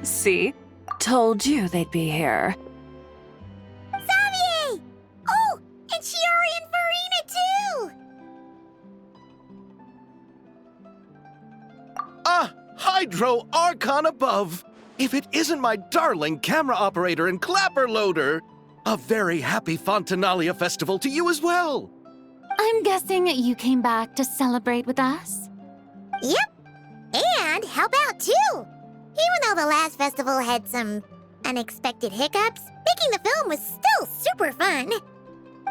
See? Told you they'd be here. Xavier! Oh, and Shiori and Farina, too! Ah! Hydro Archon above! If it isn't my darling camera operator and clapper loader! A very happy Fontanalia festival to you as well! I'm guessing you came back to celebrate with us? Yep, and help out, too! Even though the last festival had some unexpected hiccups, making the film was still super fun.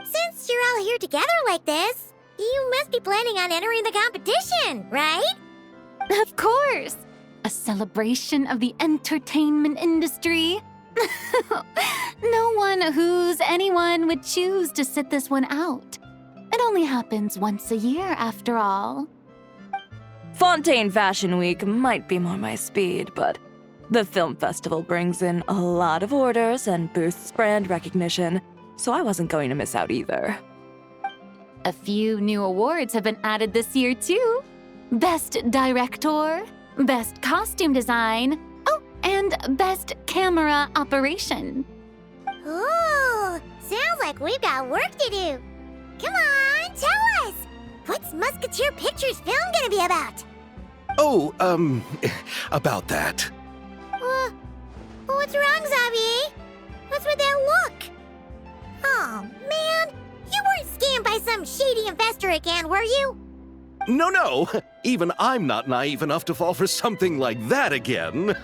Since you're all here together like this, you must be planning on entering the competition, right? Of course! A celebration of the entertainment industry. No one who's anyone would choose to sit this one out. It only happens once a year, after all. Fontaine Fashion Week might be more my speed, but the film festival brings in a lot of orders and boosts brand recognition, so I wasn't going to miss out either. A few new awards have been added this year, too. Best Director, Best Costume Design, oh, and Best Camera Operation. Ooh, sounds like we've got work to do. Come on, tell us! What's Musketeer Pictures film gonna be about? Oh, about that. What's wrong, Xavier? What's with that look? Oh, man, you weren't scammed by some shady investor again, were you? No, even I'm not naive enough to fall for something like that again.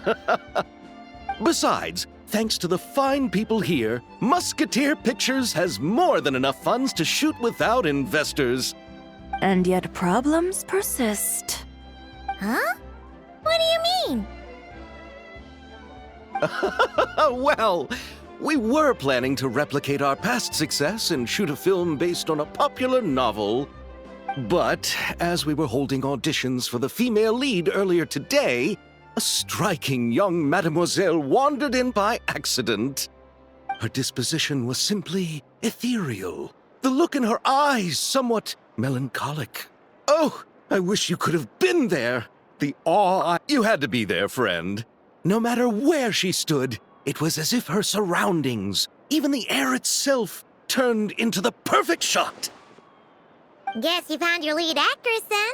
Besides, thanks to the fine people here, Musketeer Pictures has more than enough funds to shoot without investors. And yet problems persist. Huh? What do you mean? Well, we were planning to replicate our past success and shoot a film based on a popular novel. But as we were holding auditions for the female lead earlier today, a striking young mademoiselle wandered in by accident. Her disposition was simply ethereal, the look in her eyes somewhat melancholic. Oh, I wish you could have been there. The awe You had to be there, friend. No matter where she stood, it was as if her surroundings, even the air itself, turned into the perfect shot. Guess you found your lead actress, then?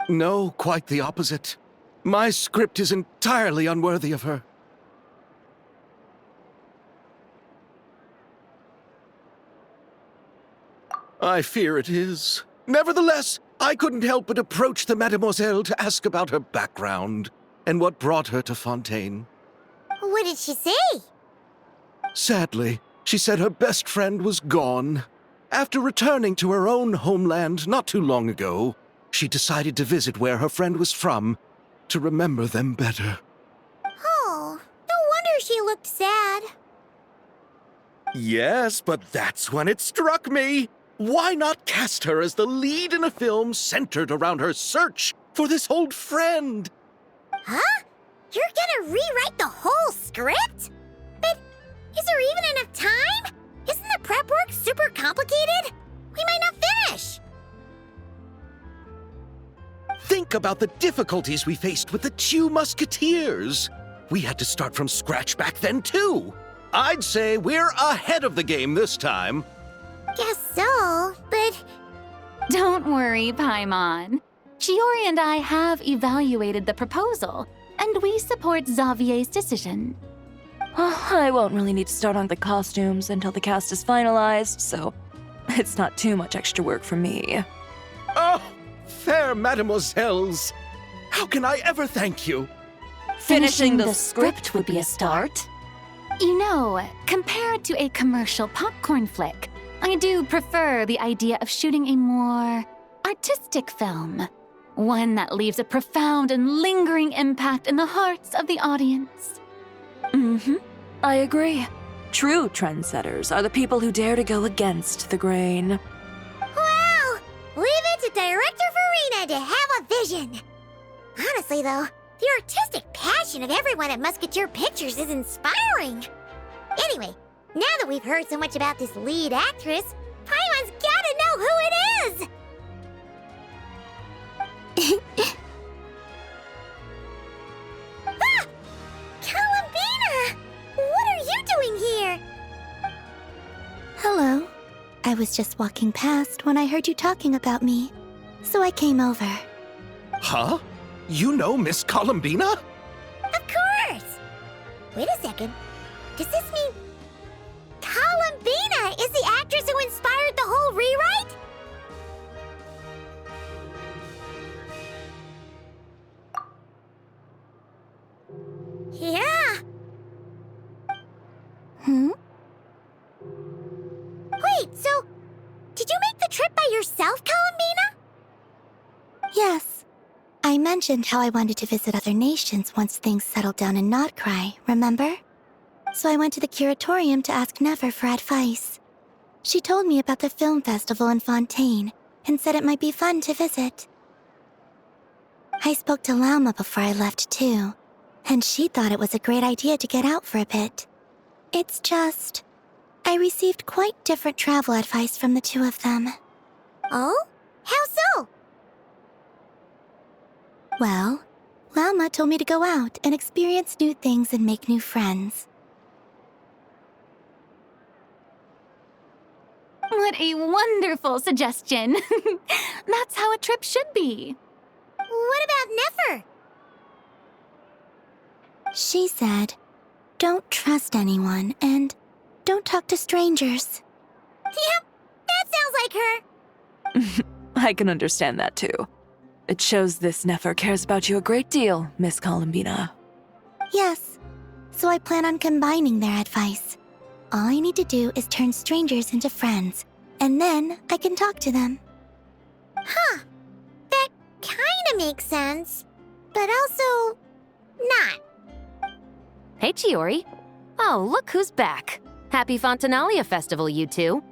No, quite the opposite. My script is entirely unworthy of her. I fear it is. Nevertheless, I couldn't help but approach the mademoiselle to ask about her background and what brought her to Fontaine. What did she say? Sadly, she said her best friend was gone. After returning to her own homeland not too long ago, she decided to visit where her friend was from to remember them better. Oh, no wonder she looked sad. Yes, but that's when it struck me. Why not cast her as the lead in a film centered around her search for this old friend? Huh? You're gonna rewrite the whole script? But is there even enough time? Isn't the prep work super complicated? We might not finish. Think about the difficulties we faced with the two Musketeers. We had to start from scratch back then, too. I'd say we're ahead of the game this time. Guess so, but... Don't worry, Paimon. Shiori and I have evaluated the proposal, and we support Xavier's decision. I won't really need to start on the costumes until the cast is finalized, so it's not too much extra work for me. Oh, fair mademoiselles. How can I ever thank you? Finishing the script would be a start. You know, compared to a commercial popcorn flick, I do prefer the idea of shooting a more artistic film. One that leaves a profound and lingering impact in the hearts of the audience. I agree. True trendsetters are the people who dare to go against the grain. Well, leave it to Director Farina to have a vision. Honestly, though, the artistic passion of everyone at Musketeer Pictures is inspiring. Anyway, now that we've heard so much about this lead actress, Paimon's gotta know who it is! I was just walking past when I heard you talking about me, so I came over. Huh? You know Miss Columbina? Of course! Wait a second. Does this mean Columbina is the actress who inspired the whole rewrite? Yeah. Wait, so did you make the trip by yourself, Columbina? Yes. I mentioned how I wanted to visit other nations once things settled down in Notcry, remember? So I went to the curatorium to ask Never for advice. She told me about the film festival in Fontaine and said it might be fun to visit. I spoke to Lauma before I left too, and she thought it was a great idea to get out for a bit. It's just, I received quite different travel advice from the two of them. Oh? How so? Well, Lauma told me to go out and experience new things and make new friends. What a wonderful suggestion. That's how a trip should be. What about Nefer? She said, don't trust anyone and don't talk to strangers. Yep, that sounds like her. I can understand that too. It shows this Nefer cares about you a great deal, Miss Columbina. Yes, so I plan on combining their advice. All I need to do is turn strangers into friends, and then I can talk to them. Huh. That kinda makes sense, but also not. Hey, Chiori. Oh, look who's back. Happy Fontanalia Festival, you two.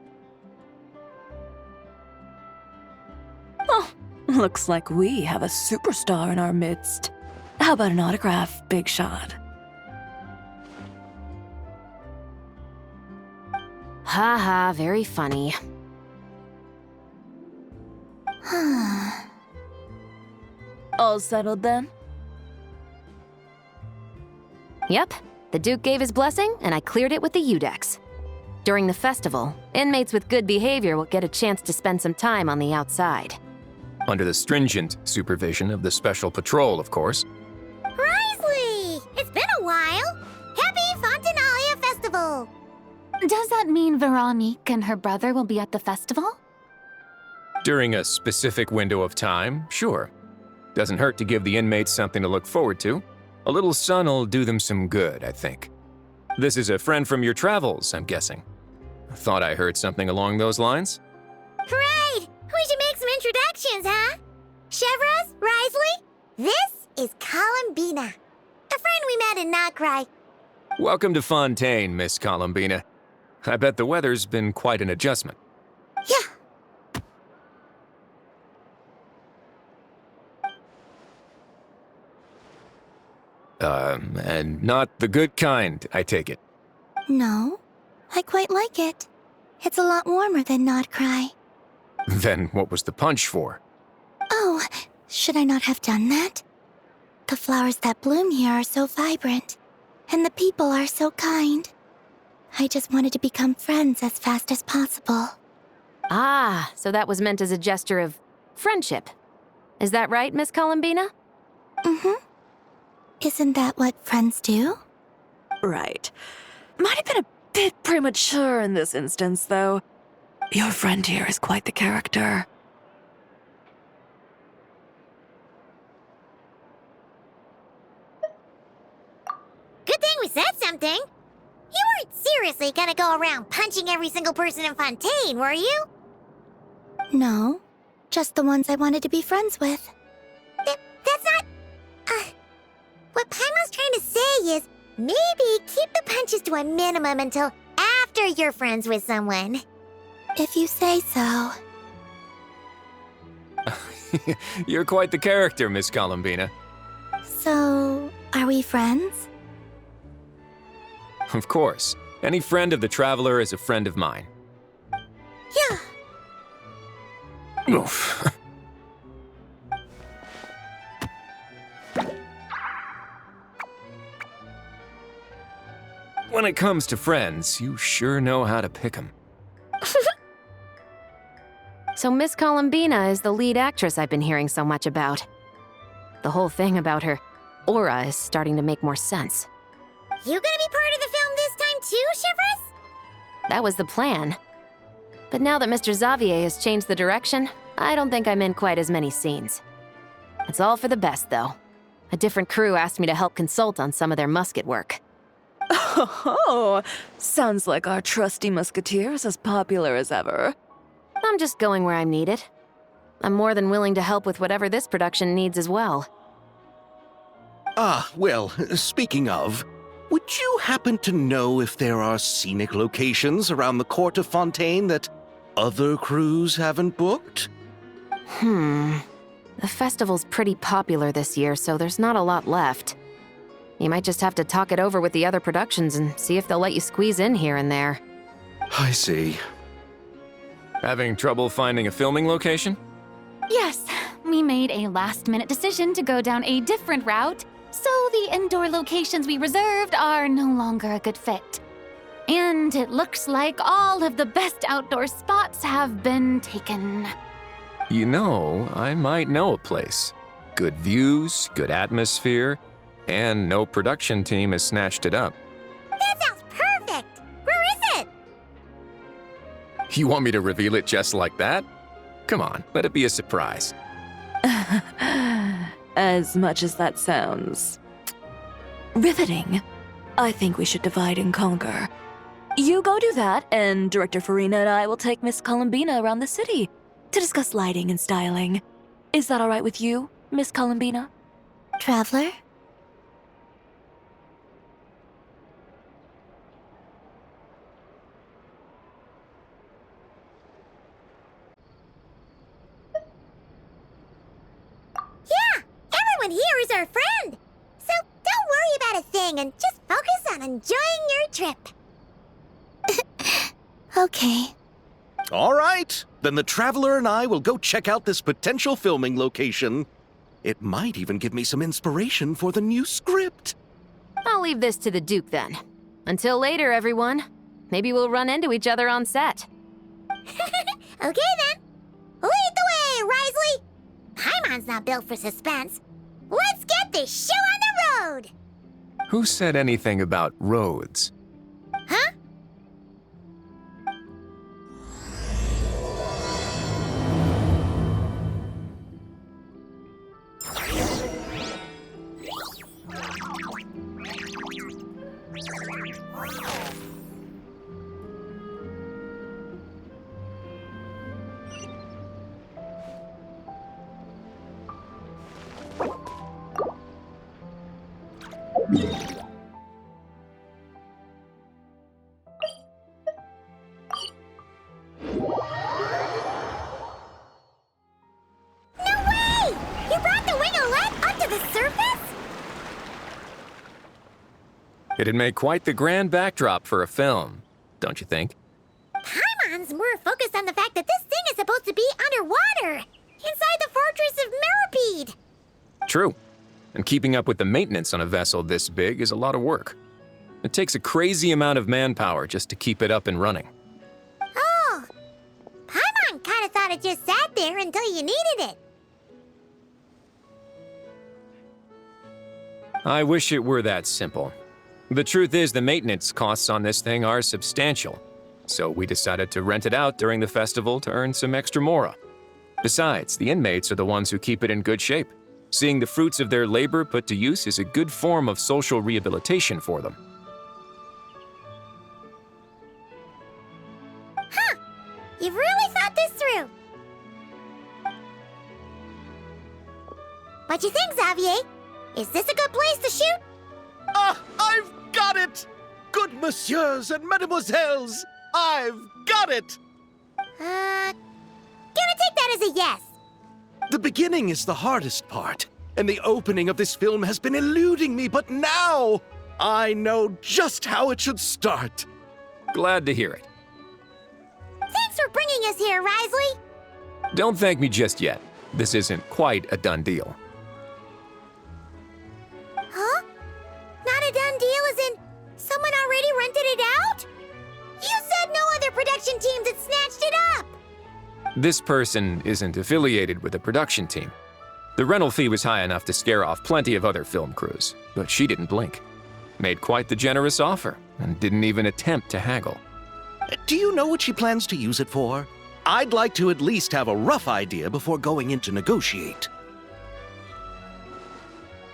Oh, looks like we have a superstar in our midst. How about an autograph, Big Shot? Ha, very funny. All settled then? Yep, the Duke gave his blessing, and I cleared it with the Udex. During the festival, inmates with good behavior will get a chance to spend some time on the outside. Under the stringent supervision of the Special Patrol, of course. Risley! It's been a while! Happy Fontanalia Festival! Does that mean Veronique and her brother will be at the festival? During a specific window of time, sure. Doesn't hurt to give the inmates something to look forward to. A little sun'll do them some good, I think. This is a friend from your travels, I'm guessing. Thought I heard something along those lines. Right! We should make some introductions, huh? Chevros, Risley, this is Columbina, a friend we met in Notcry. Welcome to Fontaine, Miss Columbina. I bet the weather's been quite an adjustment. Yeah. And not the good kind, I take it. No, I quite like it. It's a lot warmer than Notcry. Then what was the punch for? Oh, should I not have done that? The flowers that bloom here are so vibrant, and the people are so kind. I just wanted to become friends as fast as possible. Ah, so that was meant as a gesture of friendship. Is that right, Miss Columbina? Mm-hmm. Isn't that what friends do? Right. Might have been a bit premature in this instance, though. Your friend here is quite the character. Good thing we said something. You weren't seriously gonna go around punching every single person in Fontaine, were you? No, just the ones I wanted to be friends with. That's not... what Paimon's trying to say is, maybe keep the punches to a minimum until after you're friends with someone. If you say so. You're quite the character, Miss Columbina. So, are we friends? Of course. Any friend of the Traveler is a friend of mine. Yeah. Oof. When it comes to friends, you sure know how to pick 'em. So Miss Columbina is the lead actress I've been hearing so much about. The whole thing about her aura is starting to make more sense. You gonna be part of the film this time too, Shivers? That was the plan. But now that Mr. Xavier has changed the direction, I don't think I'm in quite as many scenes. It's all for the best, though. A different crew asked me to help consult on some of their musket work. Oh, sounds like our trusty musketeer is as popular as ever. I'm just going where I'm needed. I'm more than willing to help with whatever this production needs as well. Ah, well, speaking of, would you happen to know if there are scenic locations around the court of Fontaine that other crews haven't booked? The festival's pretty popular this year, so there's not a lot left. You might just have to talk it over with the other productions and see if they'll let you squeeze in here and there. I see. Having trouble finding a filming location? Yes, we made a last-minute decision to go down a different route, so the indoor locations we reserved are no longer a good fit. And it looks like all of the best outdoor spots have been taken. You know, I might know a place. Good views, good atmosphere, and no production team has snatched it up. That sounds perfect! Where is it? You want me to reveal it just like that? Come on, let it be a surprise. As much as that sounds riveting, I think we should divide and conquer. You go do that, and Director Farina and I will take Miss Columbina around the city to discuss lighting and styling. Is that all right with you, Miss Columbina? Traveler? Yeah! Everyone here is our friend! So don't worry about a thing and just focus on enjoying your trip. Okay. All right, then the Traveler and I will go check out this potential filming location. It might even give me some inspiration for the new script. I'll leave this to the Duke then. Until later, everyone. Maybe we'll run into each other on set. Okay then. Lead the way, Risley! Paimon's not built for suspense. Let's get this show on the road! Who said anything about roads? Huh? It'd make quite the grand backdrop for a film, don't you think? Paimon's more focused on the fact that this thing is supposed to be underwater, inside the fortress of Mirapede. True. And keeping up with the maintenance on a vessel this big is a lot of work. It takes a crazy amount of manpower just to keep it up and running. Oh, Paimon kind of thought it just sat there until you needed it. I wish it were that simple. The truth is the maintenance costs on this thing are substantial, so we decided to rent it out during the festival to earn some extra mora. Besides, the inmates are the ones who keep it in good shape. Seeing the fruits of their labor put to use is a good form of social rehabilitation for them. Huh, you've really thought this through. What you think, Xavier? Is this a good place to shoot? Ah, I've got it! Good messieurs and mesdemoiselles, I've got it! Gonna take that as a yes. The beginning is the hardest part, and the opening of this film has been eluding me, but now I know just how it should start. Glad to hear it. Thanks for bringing us here, Risley. Don't thank me just yet. This isn't quite a done deal. Huh? Not a done deal as in someone already rented it out? You said no other production teams had snatched it up. This person isn't affiliated with a production team. The rental fee was high enough to scare off plenty of other film crews, but she didn't blink. Made quite the generous offer, and didn't even attempt to haggle. Do you know what she plans to use it for? I'd like to at least have a rough idea before going in to negotiate.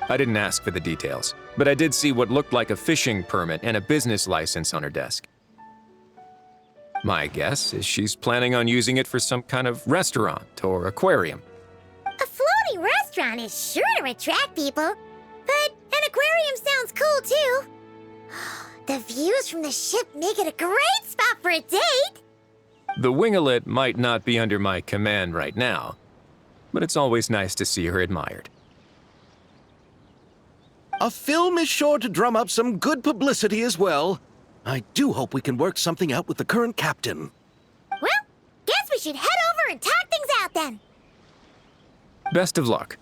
I didn't ask for the details, but I did see what looked like a fishing permit and a business license on her desk. My guess is she's planning on using it for some kind of restaurant or aquarium. A floating restaurant is sure to attract people, but an aquarium sounds cool too. The views from the ship make it a great spot for a date. The winglet might not be under my command right now, but it's always nice to see her admired. A film is sure to drum up some good publicity as well. I do hope we can work something out with the current captain. Well, guess we should head over and talk things out then. Best of luck.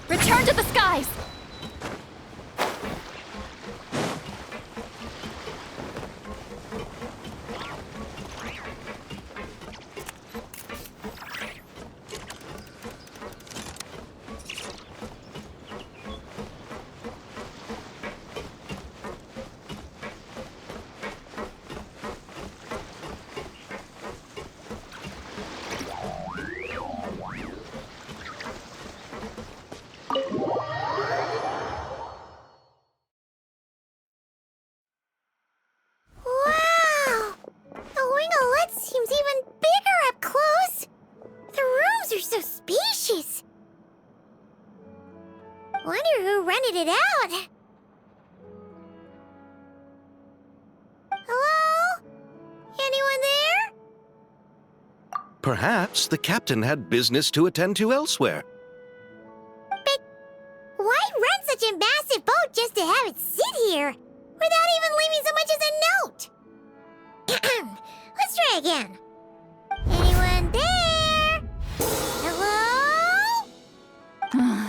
Return to the skies! Wow! The winglet seems even bigger up close. The rooms are so spacious. Wonder who rented it out. Hello? Anyone there? Perhaps the captain had business to attend to elsewhere. But why rent such a massive boat just to have it sit here without even leaving so much as a note? Let's try again. Anyone there? Hello?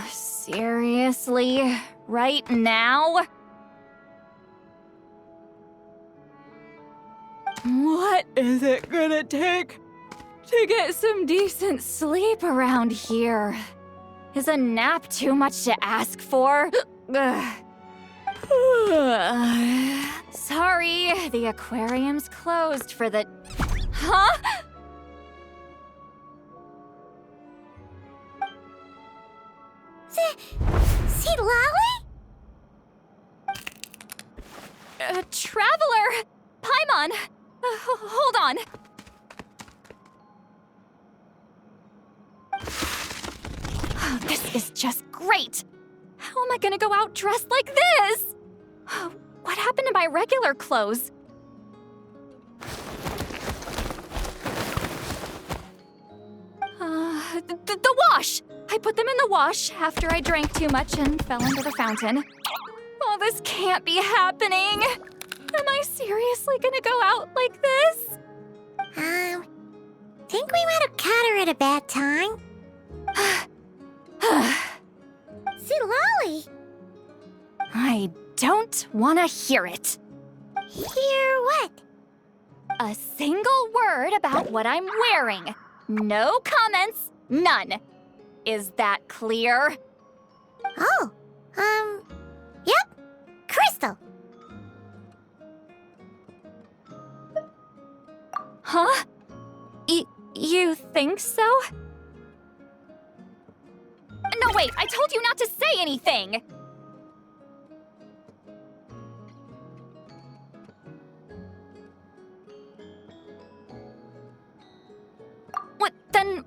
Seriously? Right now? What is it gonna take to get some decent sleep around here? Is a nap too much to ask for? Sorry, the aquarium's closed for the... Huh? See Lolly? Traveler! Paimon! Hold on. Oh, this is just great! How am I gonna go out dressed like this? What happened to my regular clothes? The wash! I put them in the wash after I drank too much and fell into the fountain. Oh, this can't be happening! Am I seriously gonna go out like this? Think we might have caught her at a bad time. See Lolly? I don't want to hear it. Hear what? A single word about what I'm wearing. No comments, none. Is that clear? Oh, yep. Crystal. Huh? You think so? No, wait, I told you not to say anything!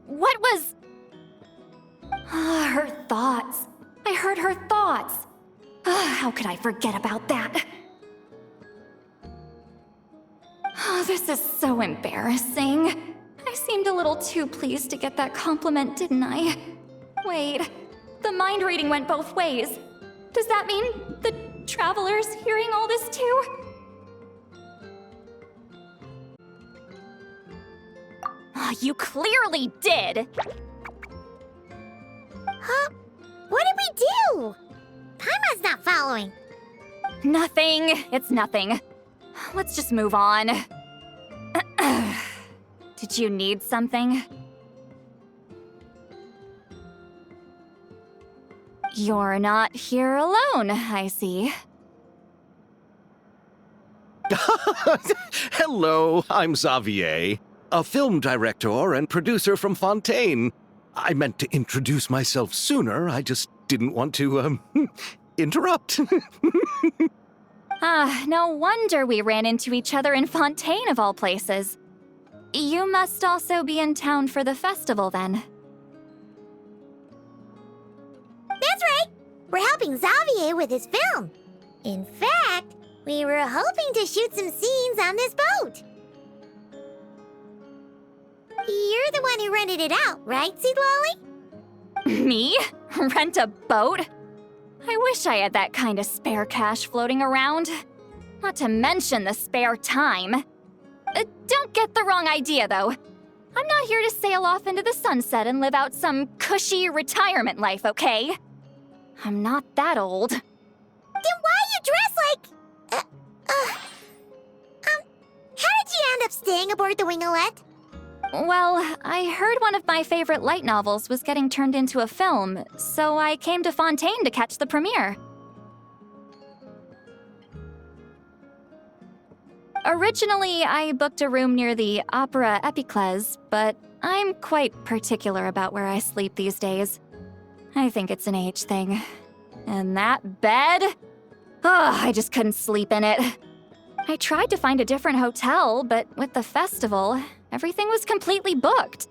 What was... Her thoughts. I heard her thoughts. How could I forget about that? Oh, this is so embarrassing. I seemed a little too pleased to get that compliment, didn't I? Wait, the mind reading went both ways. Does that mean the traveler's hearing all this too? You clearly did! Huh? What did we do? Paimon's not following. Nothing. It's nothing. Let's just move on. Did you need something? You're not here alone, I see. Hello, I'm Xavier, a film director and producer from Fontaine. I meant to introduce myself sooner, I just didn't want to, interrupt. No wonder we ran into each other in Fontaine of all places. You must also be in town for the festival then. That's right. We're helping Xavier with his film. In fact, we were hoping to shoot some scenes on this boat. You're the one who rented it out, right, Seed Lolly? Me? Rent a boat? I wish I had that kind of spare cash floating around. Not to mention the spare time. Don't get the wrong idea, though. I'm not here to sail off into the sunset and live out some cushy retirement life, okay? I'm not that old. Then why you dress like... how did you end up staying aboard the Winglet? Well, I heard one of my favorite light novels was getting turned into a film, so I came to Fontaine to catch the premiere. Originally, I booked a room near the Opera Epiclese, but I'm quite particular about where I sleep these days. I think it's an age thing. And that bed? I just couldn't sleep in it. I tried to find a different hotel, but with the festival, everything was completely booked.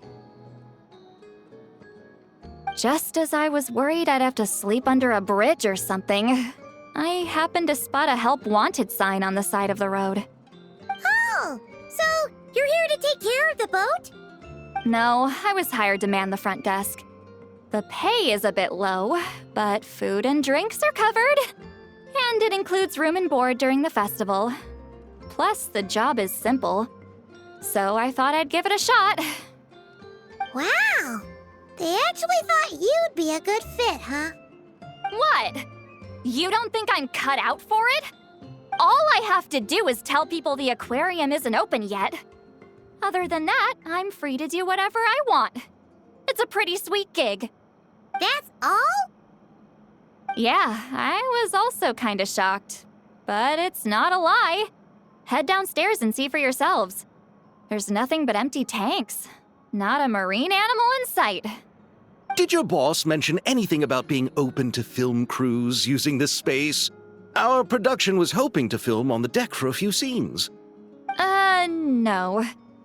Just as I was worried I'd have to sleep under a bridge or something, I happened to spot a help wanted sign on the side of the road. Oh, so you're here to take care of the boat? No, I was hired to man the front desk. The pay is a bit low, but food and drinks are covered. And it includes room and board during the festival. Plus, the job is simple. So I thought I'd give it a shot. Wow, they actually thought you'd be a good fit, huh? What? You don't think I'm cut out for it? All I have to do is tell people the aquarium isn't open yet. Other than that, I'm free to do whatever I want. It's a pretty sweet gig. That's all? Yeah, I was also kinda shocked. But it's not a lie. Head downstairs and see for yourselves. There's nothing but empty tanks. Not a marine animal in sight. Did your boss mention anything about being open to film crews using this space? Our production was hoping to film on the deck for a few scenes. No.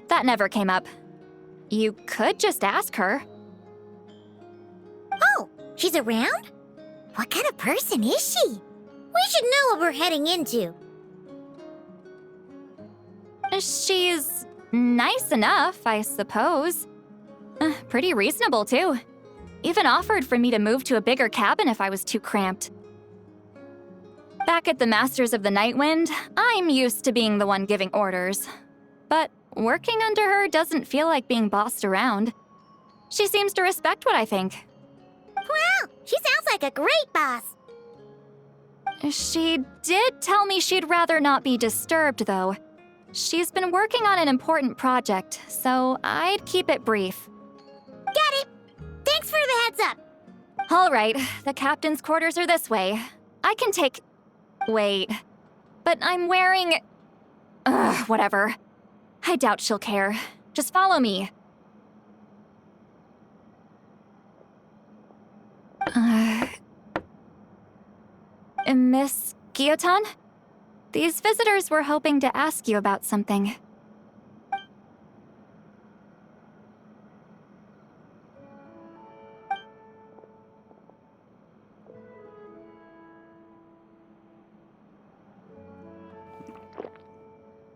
That never came up. You could just ask her. Oh, she's around? What kind of person is she? We should know what we're heading into. She's nice enough, I suppose. Pretty reasonable, too. Even offered for me to move to a bigger cabin if I was too cramped. Back at the Masters of the Night Wind, I'm used to being the one giving orders. But working under her doesn't feel like being bossed around. She seems to respect what I think. Wow, she sounds like a great boss. She did tell me she'd rather not be disturbed, though. She's been working on an important project, so I'd keep it brief. Got it. Thanks for the heads up. All right, the captain's quarters are this way. I can take... Wait. But I'm wearing... whatever. I doubt she'll care. Just follow me. Miss Guillotin? These visitors were hoping to ask you about something.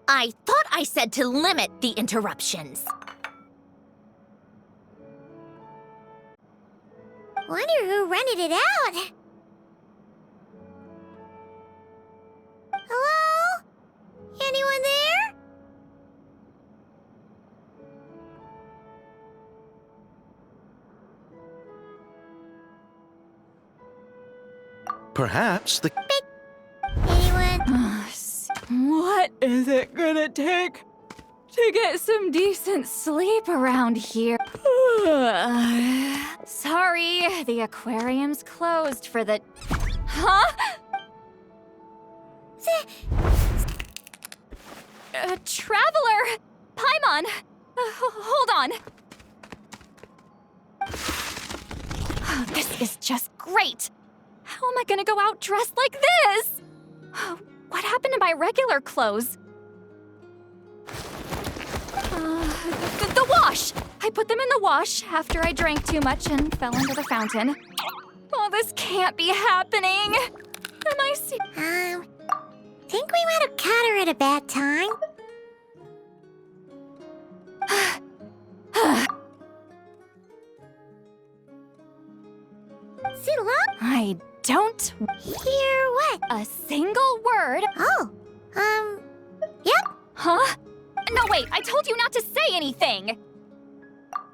I thought I said to limit the interruptions. Wonder who rented it out. Hello? Anyone there? Perhaps the... Anyone? What is it gonna take to get some decent sleep around here? Sorry, the aquarium's closed for the... Huh? Traveler! Paimon! Hold on! Oh, this is just great! How am I gonna go out dressed like this? What happened to my regular clothes? The wash! I put them in the wash after I drank too much and fell into the fountain. Oh, this can't be happening! Am I Think we might have caught her at a bad time. Sit along. I don't Hear what? a single word. Oh, yep. Huh? No, wait, I told you not to say anything!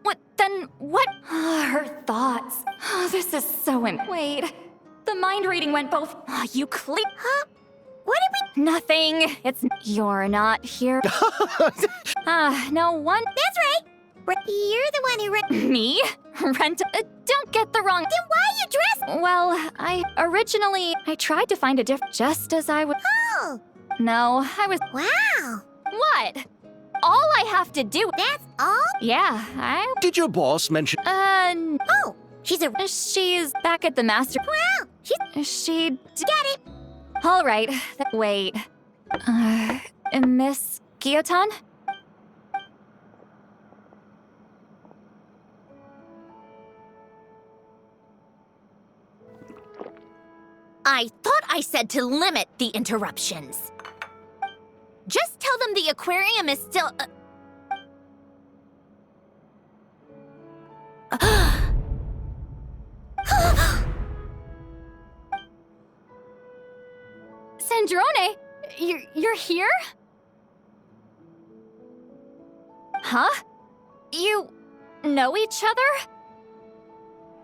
What, then what? Her thoughts. Oh, this is so Wait, the mind reading went both. Oh, you Huh? What did Nothing. You're not here. No one. That's right. You're the one who read. Me? Rent. Don't get the wrong. Then why you dressed? Well, I tried to find a just as I would. Oh, No, I was. wow. What? All I have to do. That's all? Yeah, Did your boss mention... Oh, she's She's back at the master. wow. She. Got it. All right. Wait. Miss Guillotin? I thought I said to limit the interruptions. Just tell them the aquarium is still... Sandrone, you're here? Huh? You know each other?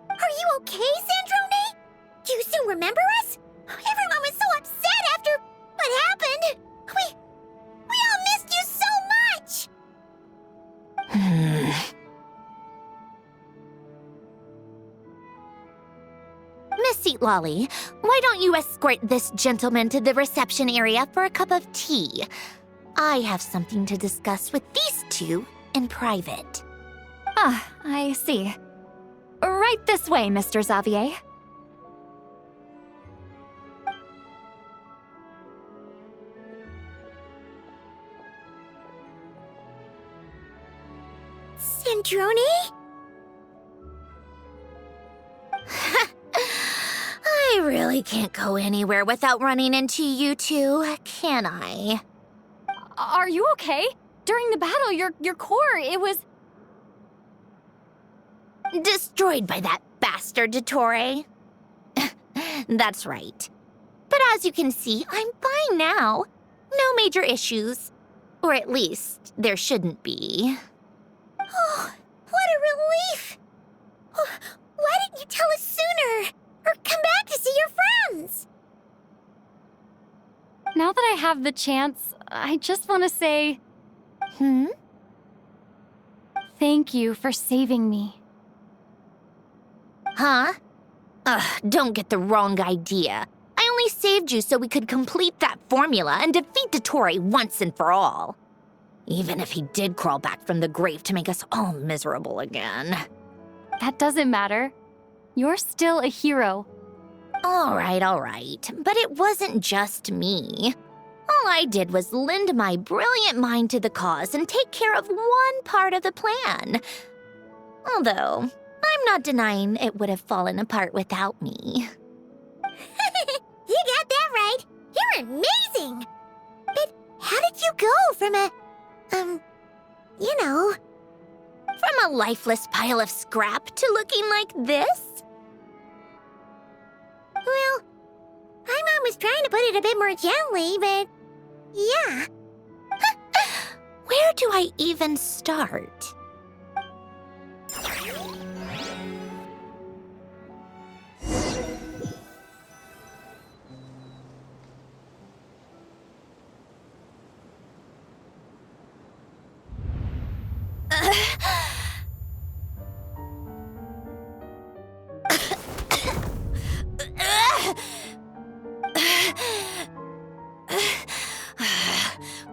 Are you okay, Sandrone? Do you still remember us? Everyone was so upset after what happened. We all missed you so much. Miss Seat Lolly, why don't you escort this gentleman to the reception area for a cup of tea? I have something to discuss with these two in private. Ah, I see. Right this way, Mr. Xavier. Sandrone? I really can't go anywhere without running into you two, can I? Are you okay? During the battle, your core, it was... Destroyed by that bastard Dottore. That's right. But as you can see, I'm fine now. No major issues. Or at least, there shouldn't be. Oh, what a relief! Oh, why didn't you tell us sooner? Or come back to see your friends? Now that I have the chance, I just want to say... Thank you for saving me. Huh? Don't get the wrong idea. I only saved you so we could complete that formula and defeat Dottore once and for all. Even if he did crawl back from the grave to make us all miserable again. That doesn't matter. You're still a hero. All right. But it wasn't just me. All I did was lend my brilliant mind to the cause and take care of one part of the plan. Although, I'm not denying it would have fallen apart without me. You got that right. You're amazing. But how did you go from a, From a lifeless pile of scrap to looking like this? Well, my mom was trying to put it a bit more gently, but yeah. Where do I even start?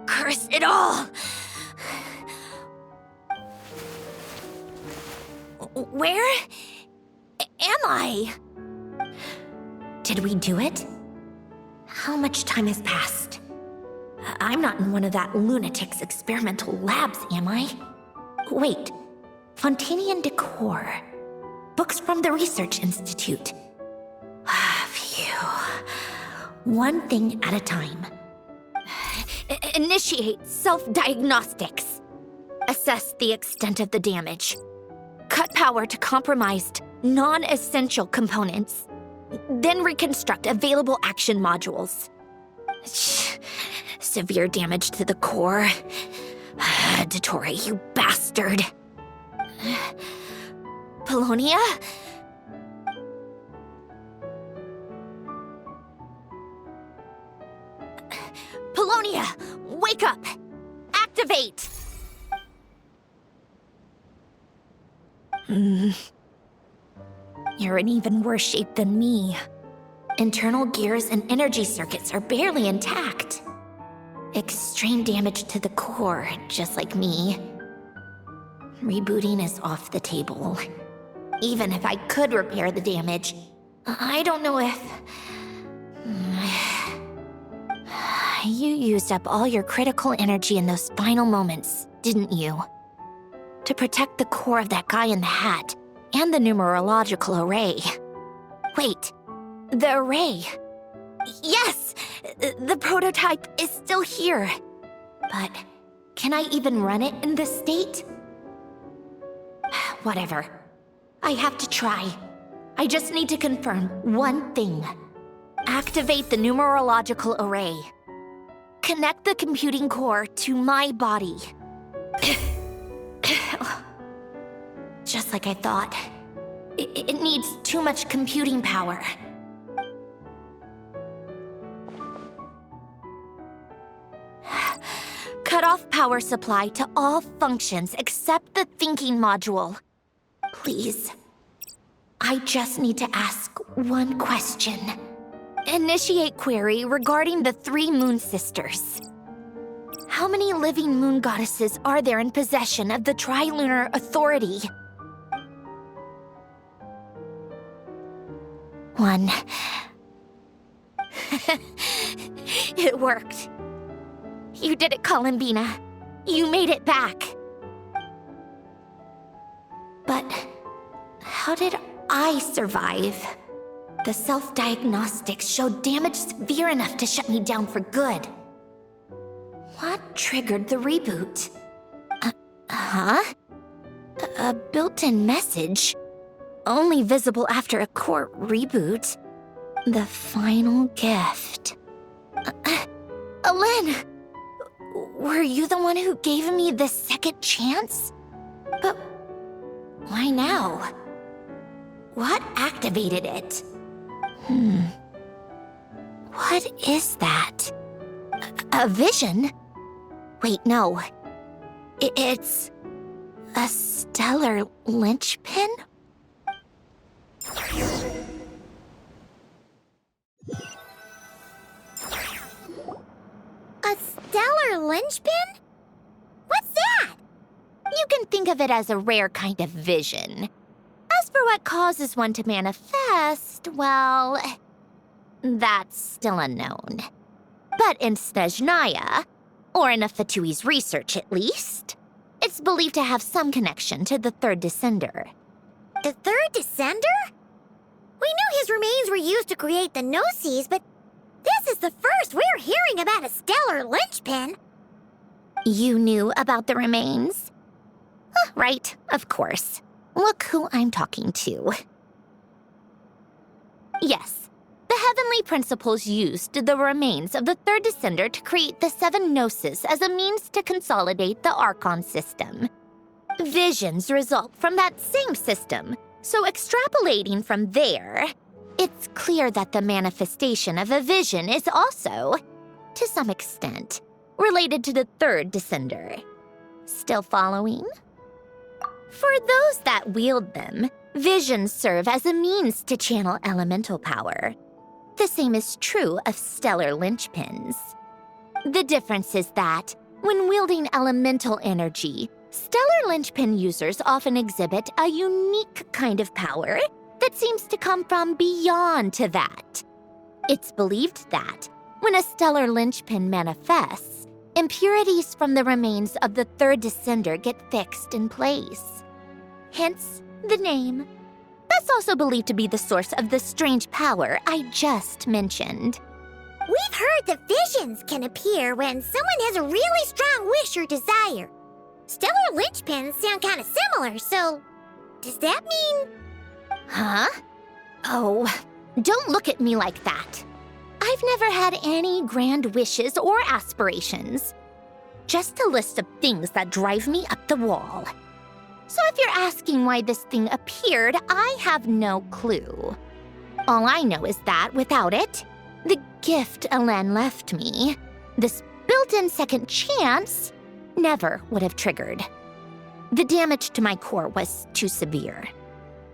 Curse it all! Where am I? Did we do it? How much time has passed? I'm not in one of that lunatic's experimental labs, am I? Wait, Fontanian decor. Books from the Research Institute. Phew. One thing at a time. Initiate self-diagnostics. Assess the extent of the damage. Cut power to compromised, non-essential components. Then reconstruct available action modules. Severe damage to the core. Dottore, you bastard. Polonia? Polonia, wake up! Activate! You're in even worse shape than me. Internal gears and energy circuits are barely intact. Extreme damage to the core, just like me. Rebooting is off the table. Even if I could repair the damage, I don't know if... You used up all your critical energy in those final moments, didn't you? To protect the core of that guy in the hat, and the numerological array. Wait, the array. Yes! The prototype is still here. But can I even run it in this state? Whatever. I have to try. I just need to confirm one thing. Activate the numerological array. Connect the computing core to my body. Just like I thought. It needs too much computing power. Cut off power supply to all functions except the thinking module. Please. I just need to ask one question. Initiate query regarding the 3 Moon Sisters. How many living moon goddesses are there in possession of the Trilunar Authority? 1. It worked. You did it, Columbina. You made it back. But how did I survive? The self-diagnostics showed damage severe enough to shut me down for good. What triggered the reboot? A built-in message? Only visible after a core reboot. The final gift. Alen! Were you the one who gave me the second chance? But why now? What activated it? What is that? A vision? Wait, no. It's a stellar linchpin? A stellar linchpin? What's that? You can think of it as a rare kind of vision. As for what causes one to manifest, well, that's still unknown. But in Snezhnaya, or in Afatui's research at least, it's believed to have some connection to the third descender. The third descender? We knew his remains were used to create the Gnosis, but this is the first we're hearing about a stellar linchpin. You knew about the remains? Right, of course. Look who I'm talking to. Yes, heavenly principles used the remains of the third descender to create the seven gnosis as a means to consolidate the Archon system. Visions result from that same system, so extrapolating from there, it's clear that the manifestation of a vision is also, to some extent, related to the third descender. Still following? For those that wield them, visions serve as a means to channel elemental power. The same is true of stellar linchpins. The difference is that, when wielding elemental energy, stellar linchpin users often exhibit a unique kind of power that seems to come from beyond to that. It's believed that, when a stellar linchpin manifests, impurities from the remains of the third descender get fixed in place. Hence, the name. That's also believed to be the source of the strange power I just mentioned. We've heard that visions can appear when someone has a really strong wish or desire. Stellar linchpins sound kind of similar, so does that mean... Huh? Oh, don't look at me like that. I've never had any grand wishes or aspirations. Just a list of things that drive me up the wall. So if you're asking why this thing appeared, I have no clue. All I know is that without it, the gift Elen left me, this built-in second chance, never would have triggered. The damage to my core was too severe.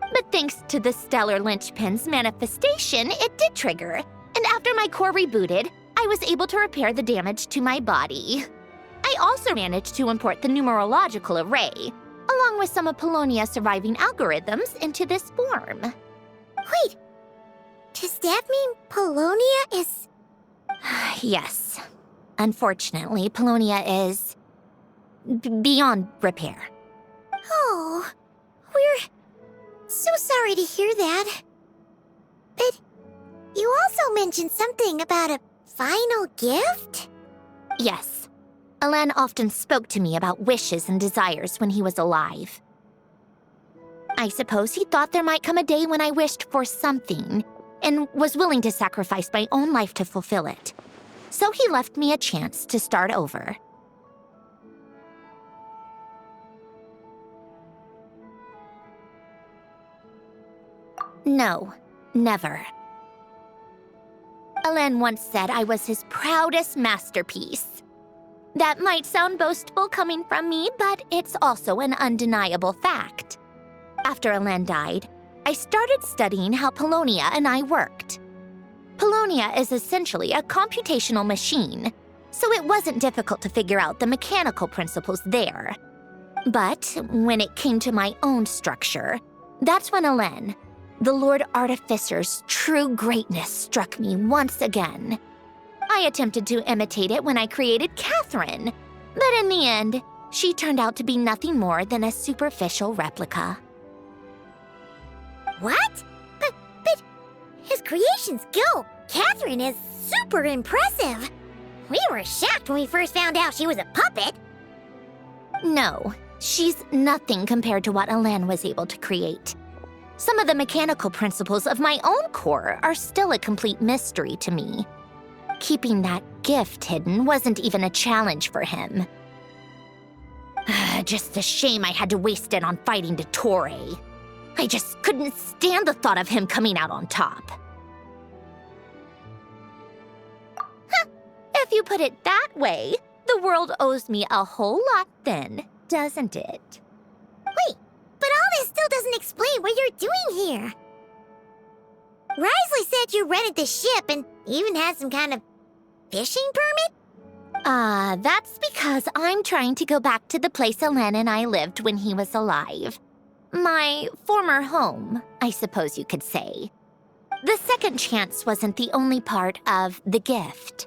But thanks to the stellar linchpin's manifestation, it did trigger. And after my core rebooted, I was able to repair the damage to my body. I also managed to import the numerological array, along with some of Polonia's surviving algorithms, into this form. Wait, does that mean Polonia is... Yes. Unfortunately, Polonia is... beyond repair. Oh, we're so sorry to hear that. But you also mentioned something about a final gift? Yes. Elen often spoke to me about wishes and desires when he was alive. I suppose he thought there might come a day when I wished for something, and was willing to sacrifice my own life to fulfill it. So he left me a chance to start over. No, never. Elen once said I was his proudest masterpiece. That might sound boastful coming from me, but it's also an undeniable fact. After Elen died, I started studying how Polonia and I worked. Polonia is essentially a computational machine, so it wasn't difficult to figure out the mechanical principles there. But when it came to my own structure, that's when Elen, the Lord Artificer's true greatness, struck me once again. I attempted to imitate it when I created Catherine, but in the end, she turned out to be nothing more than a superficial replica. What? But his creation skill, Catherine, is super impressive. We were shocked when we first found out she was a puppet. No, she's nothing compared to what Elen was able to create. Some of the mechanical principles of my own core are still a complete mystery to me. Keeping that gift hidden wasn't even a challenge for him. Just a shame I had to waste it on fighting Dottore. I just couldn't stand the thought of him coming out on top. Huh, if you put it that way, the world owes me a whole lot then, doesn't it? Wait, but all this still doesn't explain what you're doing here. Risley said you rented the ship and even had some kind of fishing permit? That's because I'm trying to go back to the place Elen and I lived when he was alive. My former home, I suppose you could say. The second chance wasn't the only part of the gift.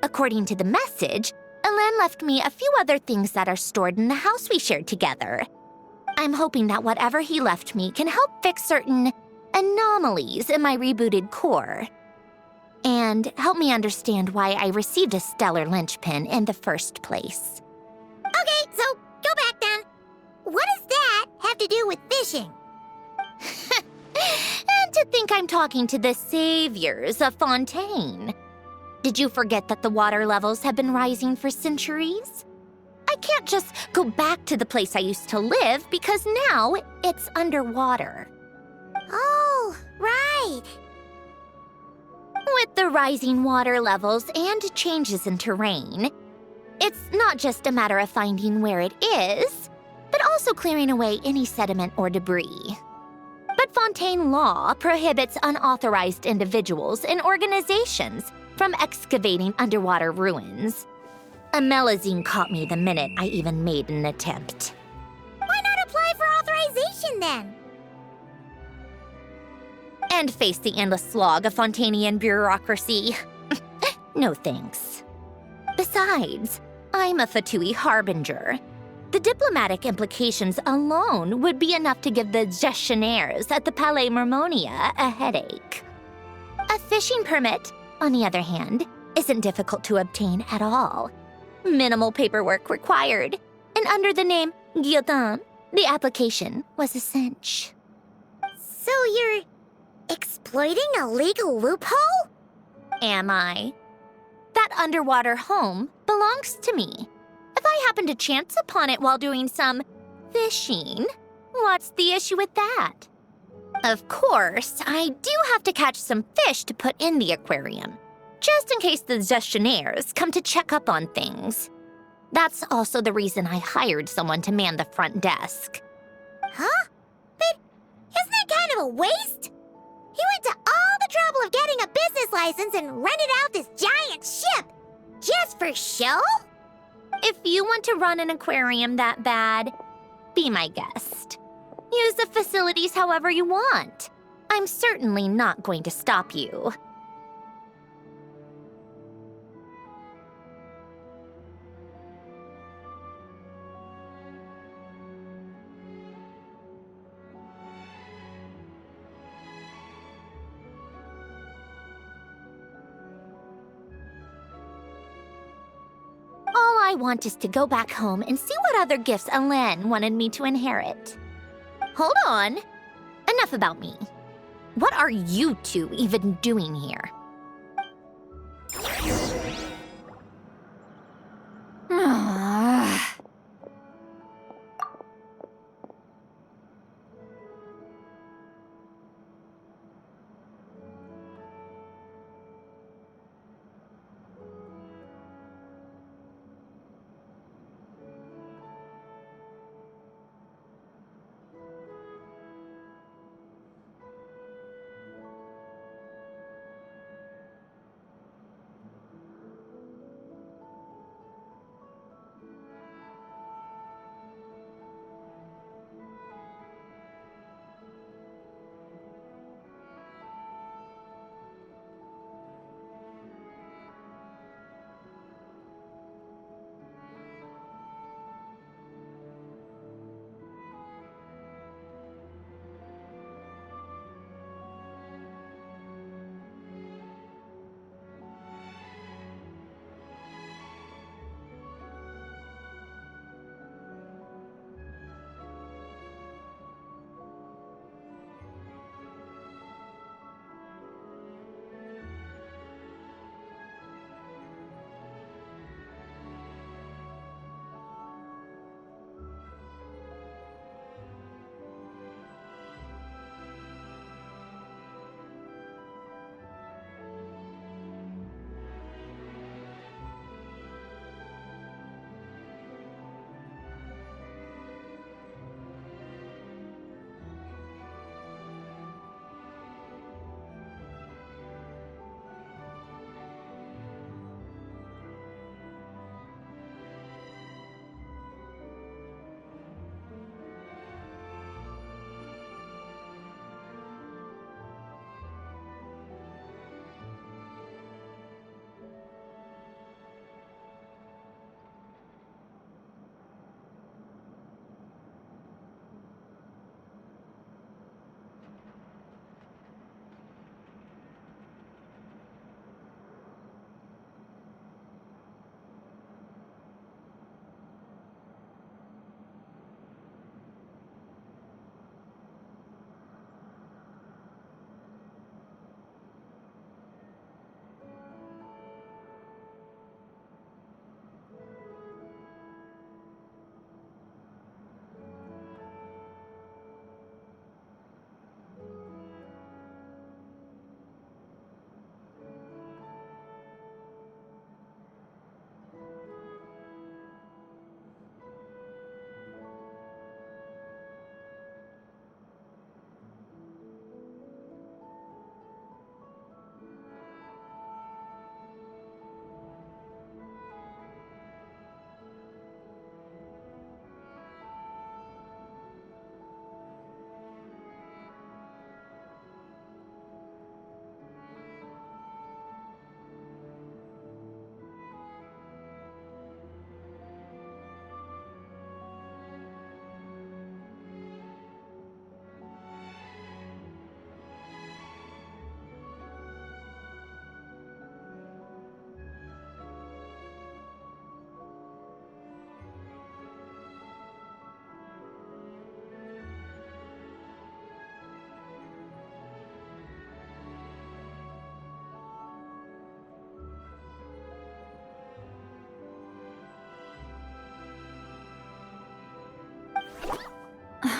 According to the message, Elen left me a few other things that are stored in the house we shared together. I'm hoping that whatever he left me can help fix certain anomalies in my rebooted core. And help me understand why I received a stellar linchpin in the first place. Okay, so go back then. What does that have to do with fishing? And to You think I'm talking to the saviors of Fontaine? Did you forget that the water levels have been rising for centuries? I can't just go back to the place I used to live because now it's underwater. Oh, right. With the rising water levels and changes in terrain, it's not just a matter of finding where it is, but also clearing away any sediment or debris. But Fontaine law prohibits unauthorized individuals and organizations from excavating underwater ruins. Amelazine caught me the minute I even made an attempt. Why not apply for authorization then? And face the endless slog of Fontainian bureaucracy. No thanks. Besides, I'm a Fatui harbinger. The diplomatic implications alone would be enough to give the gestionnaires at the Palais Mermonia a headache. A fishing permit, on the other hand, isn't difficult to obtain at all. Minimal paperwork required, and under the name Guillotin, the application was a cinch. So you're exploiting a legal loophole? Am I? That underwater home belongs to me. If I happen to chance upon it while doing some fishing, what's the issue with that? Of course, I do have to catch some fish to put in the aquarium, just in case the gestionnaires come to check up on things. That's also the reason I hired someone to man the front desk. Huh? But isn't that kind of a waste? He went to all the trouble of getting a business license and rented out this giant ship. Just for show? If you want to run an aquarium that bad, be my guest. Use the facilities however you want. I'm certainly not going to stop you. All I want is to go back home and see what other gifts Alain wanted me to inherit. Hold on. Enough about me. What are you two even doing here?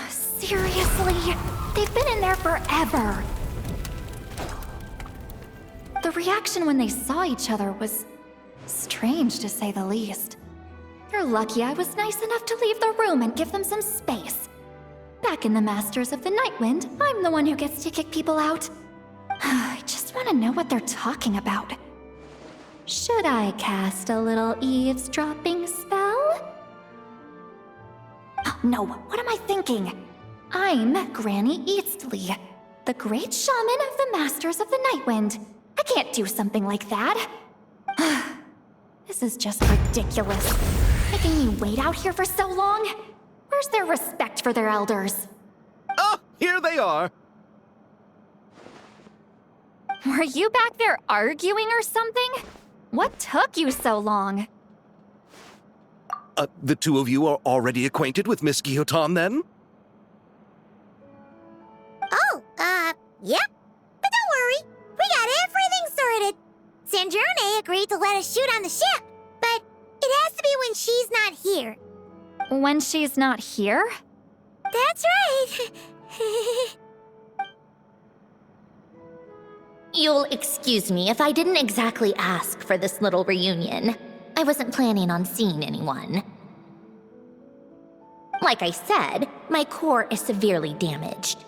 Seriously? They've been in there forever. The reaction when they saw each other was strange, to say the least. They're lucky I was nice enough to leave the room and give them some space. Back in the Masters of the Nightwind, I'm the one who gets to kick people out. I just want to know what they're talking about. Should I cast a little eavesdropping spell? Oh, no, what am I thinking? I'm Granny Eastley, the great shaman of the Masters of the Nightwind. I can't do something like that. This is just ridiculous. Making me wait out here for so long? Where's their respect for their elders? Oh, here they are. Were you back there arguing or something? What took you so long? The two of you are already acquainted with Miss Guillotin, then? Oh, yep. But don't worry, we got everything sorted. Sandrone agreed to let us shoot on the ship, but it has to be when she's not here. When she's not here? That's right. You'll excuse me if I didn't exactly ask for this little reunion. I wasn't planning on seeing anyone. Like I said, my core is severely damaged.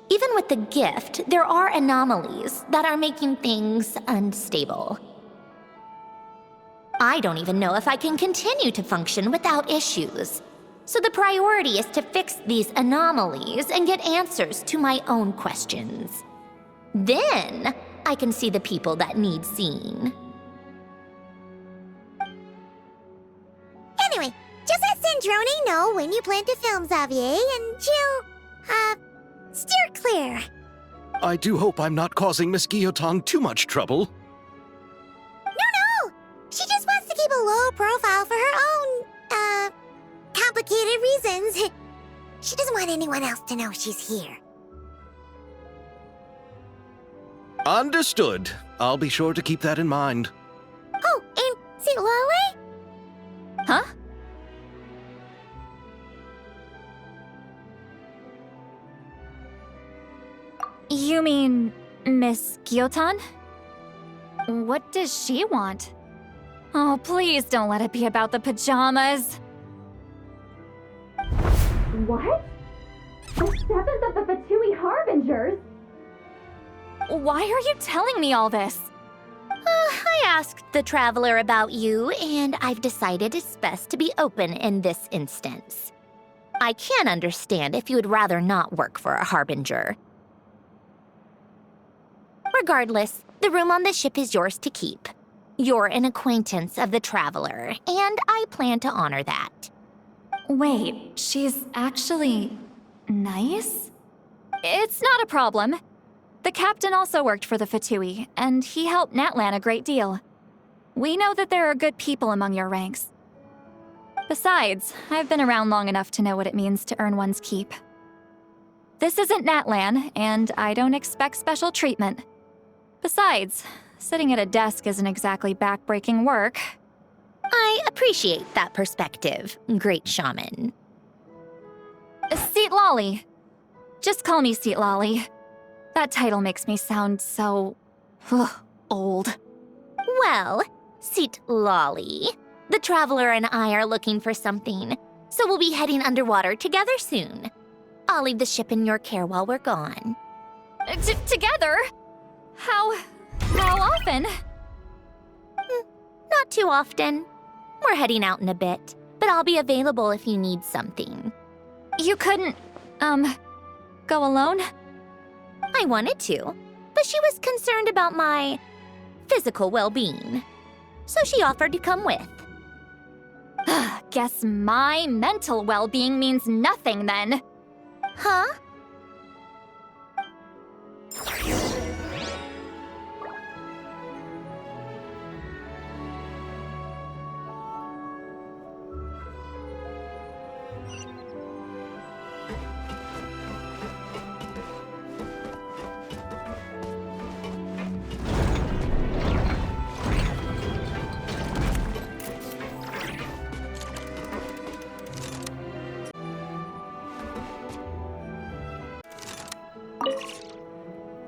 Even with the gift, there are anomalies that are making things unstable. I don't even know if I can continue to function without issues. So the priority is to fix these anomalies and get answers to my own questions. Then, I can see the people that need seeing. Anyway, just let Sandrone know when you plan to film Xavier, and she'll, steer clear. I do hope I'm not causing Miss Guillotin too much trouble. No! She just wants to keep a low profile for her own, complicated reasons. She doesn't want anyone else to know she's here. Understood. I'll be sure to keep that in mind. Oh, and see Lale? Huh? You mean Miss Guillotin? What does she want? Oh, please don't let it be about the pajamas. What? The 7th of the Fatui Harbingers? Why are you telling me all this? I asked the Traveler about you, and I've decided it's best to be open in this instance. I can understand if you would rather not work for a Harbinger. Regardless, the room on the ship is yours to keep. You're an acquaintance of the Traveler, and I plan to honor that. Wait, she's actually nice? It's not a problem. The captain also worked for the Fatui, and he helped Natlan a great deal. We know that there are good people among your ranks. Besides, I've been around long enough to know what it means to earn one's keep. This isn't Natlan, and I don't expect special treatment. Besides, sitting at a desk isn't exactly back-breaking work. I appreciate that perspective, great shaman. Seat Lolly. Just call me Seat Lolly. That title makes me sound so... old. Well, Seat Lolly, the Traveler and I are looking for something, so we'll be heading underwater together soon. I'll leave the ship in your care while we're gone. Together? How often? Not too often. We're heading out in a bit, but I'll be available if you need something. You couldn't, go alone? I wanted to, but she was concerned about my physical well-being, so she offered to come with. Guess my mental well-being means nothing then. Huh?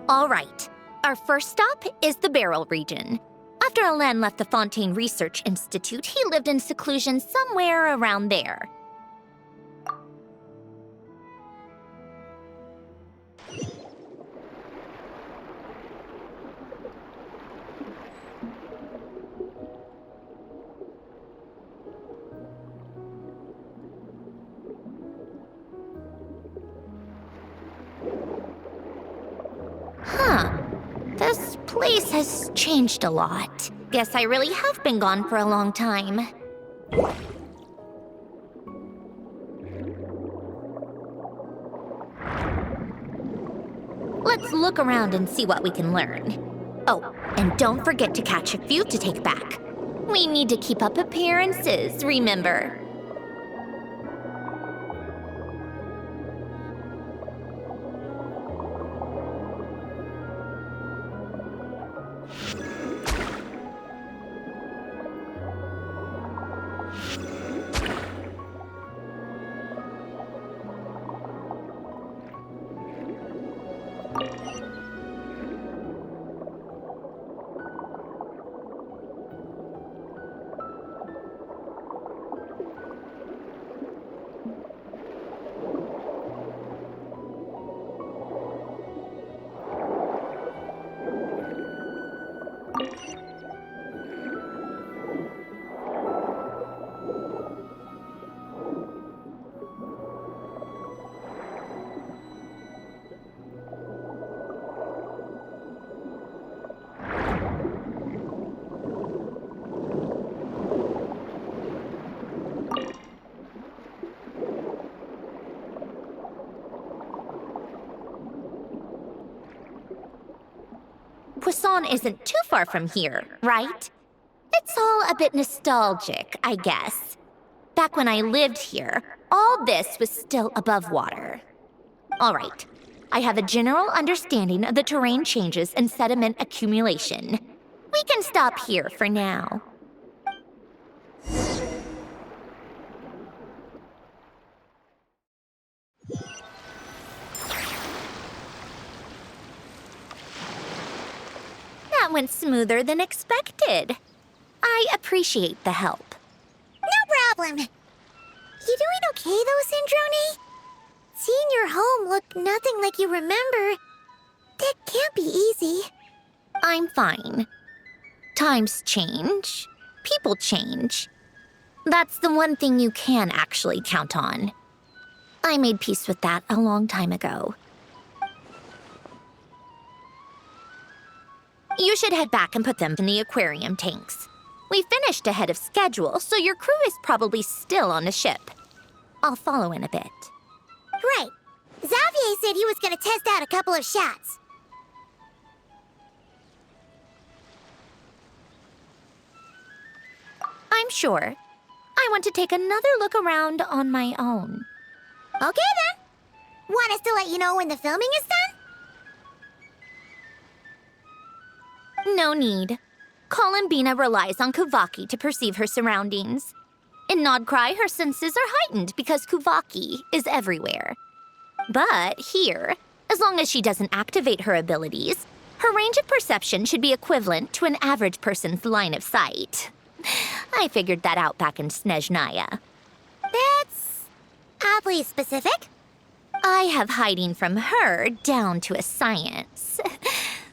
All right. Our first stop is the Beryl region. After Alain left the Fontaine Research Institute, he lived in seclusion somewhere around there. Huh. This place has changed a lot. Guess I really have been gone for a long time. Let's look around and see what we can learn. Oh, and don't forget to catch a few to take back. We need to keep up appearances, remember? Poisson isn't too far from here, right? It's all a bit nostalgic, I guess. Back when I lived here, all this was still above water. All right, I have a general understanding of the terrain changes and sediment accumulation. We can stop here for now. That went smoother than expected. I appreciate the help. No problem. You doing okay though, Syndrome? Seeing your home look nothing like you remember, that can't be easy. I'm fine. Times change. People change. That's the one thing you can actually count on. I made peace with that a long time ago. You should head back and put them in the aquarium tanks. We finished ahead of schedule, so your crew is probably still on the ship. I'll follow in a bit. Right. Xavier said he was gonna test out a couple of shots. I'm sure. I want to take another look around on my own. Okay then. Want us to let you know when the filming is done? No need. Columbina relies on Kuvaki to perceive her surroundings. In Nodcry, her senses are heightened because Kuvaki is everywhere. But here, as long as she doesn't activate her abilities, her range of perception should be equivalent to an average person's line of sight. I figured that out back in Snezhnaya. That's oddly specific. I have hiding from her down to a science.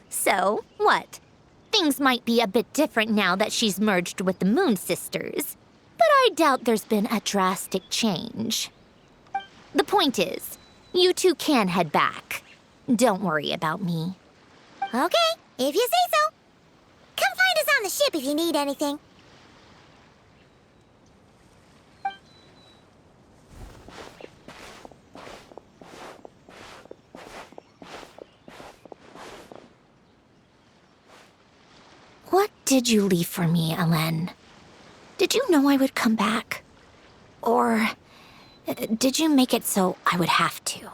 So, what? Things might be a bit different now that she's merged with the Moon Sisters, but I doubt there's been a drastic change. The point is, you two can head back. Don't worry about me. Okay, if you say so. Come find us on the ship if you need anything. What did you leave for me, Alain? Did you know I would come back? Or did you make it so I would have to?